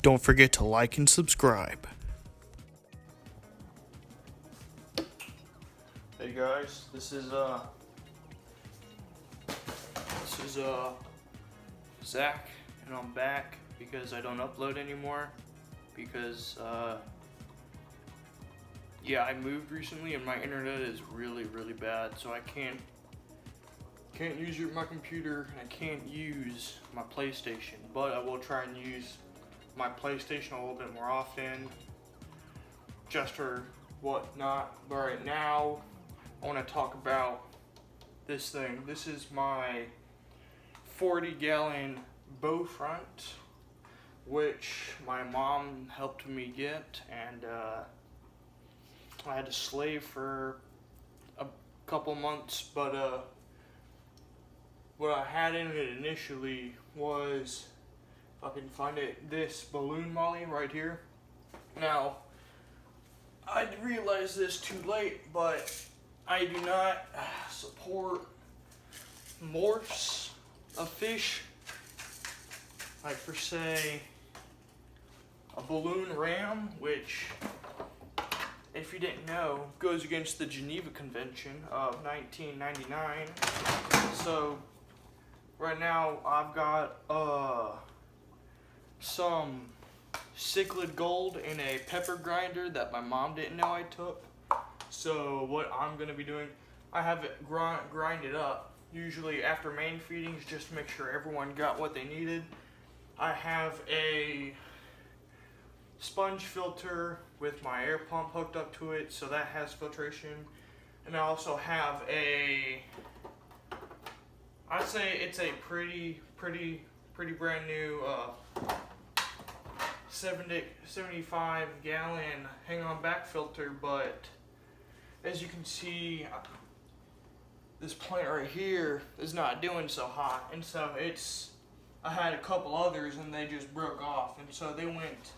Don't forget to like and subscribe. Hey guys, this is Zach, and I'm back because I don't upload anymore because yeah, I moved recently and my internet is really bad, so I can't use my computer and I can't use my PlayStation, but I will try and use my PlayStation a little bit more often just for whatnot. But right now I want to talk about this thing. This is my 40-gallon bow front, which my mom helped me get, and I had to slave for a couple months, but what I had in it initially was, if I can find it, this balloon molly right here. Now, I realized this too late, but I do not support morphs of fish, like for say a balloon ram, which, if you didn't know, goes against the Geneva Convention of 1999. So right now I've got some cichlid gold in a pepper grinder that my mom didn't know I took. So what I'm gonna be doing, I have it grinded up, usually after main feedings, just to make sure everyone got what they needed. I have a sponge filter with my air pump hooked up to it, so that has filtration. And I also have I'd say it's a pretty brand new 75 gallon hang on back filter, but as you can see, this plant right here is not doing so hot, and so I had a couple others and they just broke off, and so they went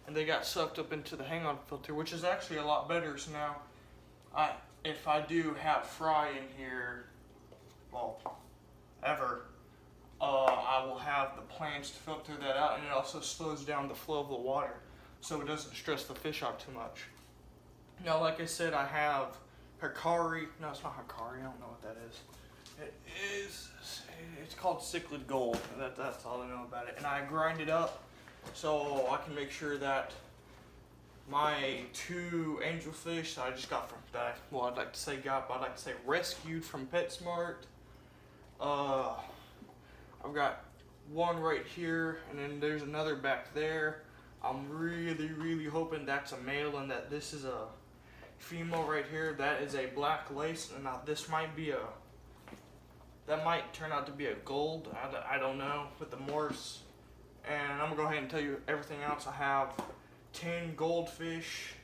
and they got sucked up into the hang on filter, which is actually a lot better. So now if I do have fry in here, well, ever, I will have the plants to filter that out, and it also slows down the flow of the water so it doesn't stress the fish out too much. Now, like I said, I have Hikari. No, it's not Hikari. I don't know what that is. It's called cichlid gold. That's all I know about it. And I grind it up so I can make sure that my two angelfish that I just got from I'd like to say rescued from PetSmart. I've got one right here, and then there's another back there. I'm really hoping that's a male and that this is a female right here. That is a black lace, and now this might turn out to be a gold. I don't know with the morphs. And I'm gonna go ahead and tell you everything else. I have 10 goldfish.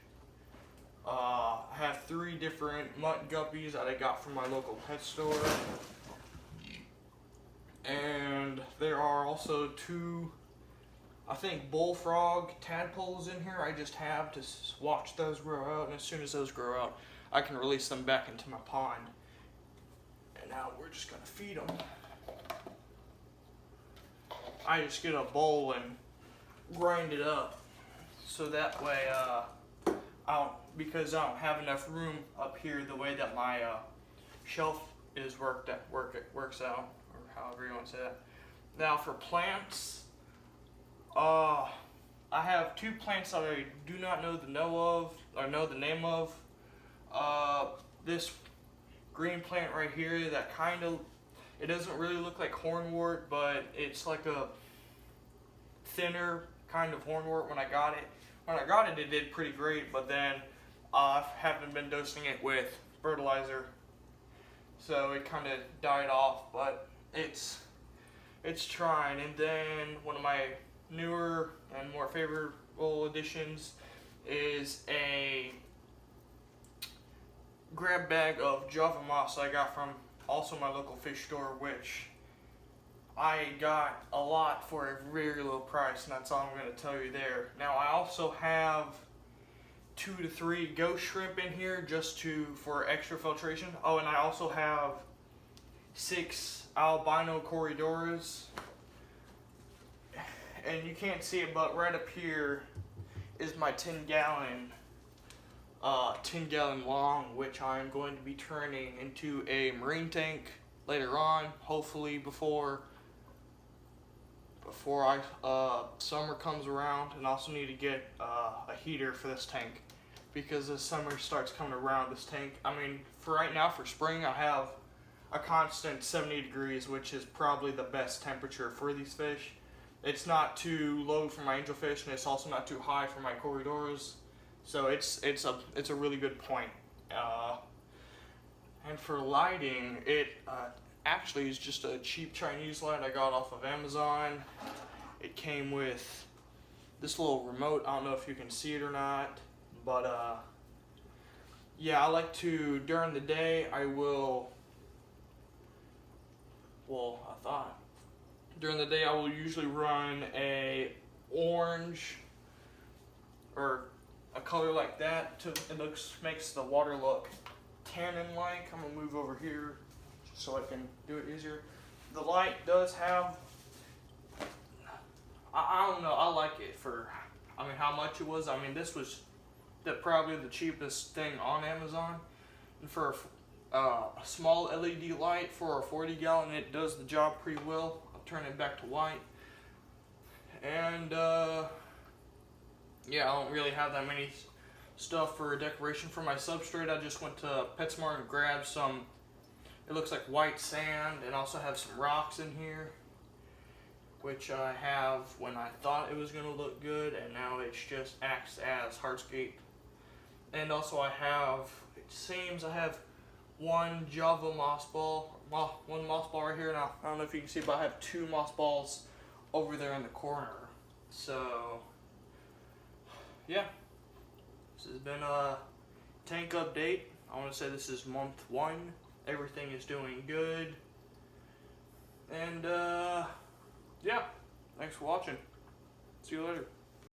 I have 3 different mutt guppies that I got from my local pet store. And there are also 2, I think, bullfrog tadpoles in here. I just have to watch those grow out, and as soon as those grow out, I can release them back into my pond. And now we're just gonna feed them. I just get a bowl and grind it up, so that way because I don't have enough room up here the way that my shelf is works out, or however you want to say that. Now for plants, I have 2 plants that I do not know the name of. This green plant right here that it doesn't really look like hornwort, but it's like a thinner kind of hornwort. When I got it, it did pretty great, but then I haven't been dosing it with fertilizer, so it kind of died off, but it's trying. And then one of my newer and more favorable additions is a grab bag of Java moss I got from also my local fish store, which I got a lot for a very low price, and that's all I'm going to tell you there. Now I also have 2 to 3 ghost shrimp in here just for extra filtration. Oh, and I also have 6 albino corridoras and you can't see it, but right up here is my 10-gallon long, which I'm going to be turning into a marine tank later on, hopefully before summer comes around. And also need to get a heater for this tank, because as summer starts coming around, this tank, I mean, for right now, for spring, I have a constant 70 degrees, which is probably the best temperature for these fish. It's not too low for my angelfish, and it's also not too high for my corridors. So it's a really good point. And for lighting, it actually is just a cheap Chinese light I got off of Amazon. It came with this little remote. I don't know if you can see it or not, but yeah, I like to, during the day, during the day I will usually run a orange or a color like that. Makes the water look tannin-like. I'm gonna move over here just so I can do it easier. The light does have, I don't know, I like it for, I mean, how much it was. I mean, this was probably the cheapest thing on Amazon. And for a small LED light for a 40-gallon, it does the job pretty well. I'll turn it back to white. And yeah, I don't really have that many stuff for decoration for my substrate. I just went to PetSmart and grabbed some, it looks like white sand, and also have some rocks in here, which I have when I thought it was going to look good, and now it just acts as hardscape. And also I have, it seems I have one Java moss ball, one moss ball right here. Now, I don't know if you can see, but I have 2 moss balls over there in the corner. So, yeah, this has been a tank update. I want to say this is month 1. Everything is doing good. And, yeah, thanks for watching. See you later.